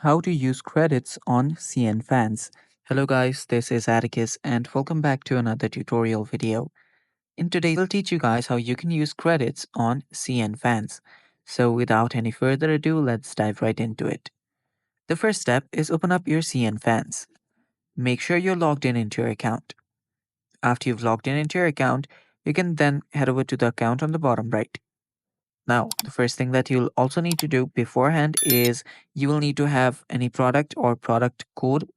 How to use credits on CNFans. Hello guys, this is Atticus and welcome back to another tutorial video. In today's I'll teach you guys how you can use credits on CNFans. So without any further ado, let's dive right into it. The first step is open up your CNFans. Make sure you're logged in into your account. After you've logged in into your account, you can then head over to the account on the bottom right. Now, the first thing that you'll also need to do beforehand is you will need to have any product or product code,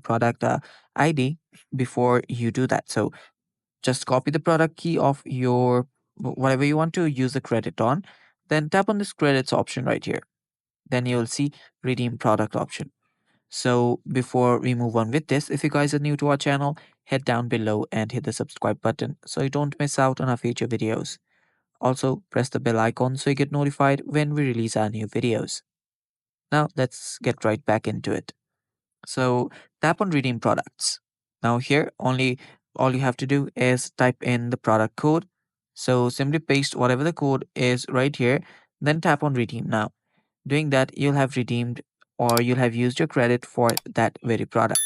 product ID before you do that. So just copy the product key of your whatever you want to use the credit on, then tap on this credits option right here. Then you'll see redeem product option. So before we move on with this, if you guys are new to our channel, head down below and hit the subscribe button so you don't miss out on our future videos. Also, press the bell icon so you get notified when we release our new videos. Now, let's get right back into it. So, tap on Redeem Products. Now, here, only all you have to do is type in the product code. So, simply paste whatever the code is right here, then tap on Redeem. Now, doing that, you'll have redeemed or you'll have used your credit for that very product.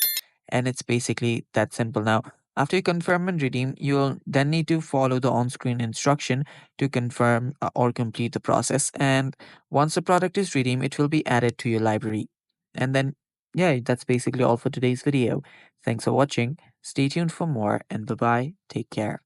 And it's basically that simple. Now, after you confirm and redeem, you'll then need to follow the on screen instruction to confirm or complete the process. And once the product is redeemed, it will be added to your library. And then, yeah, that's basically all for today's video. Thanks for watching. Stay tuned for more, and bye bye. Take care.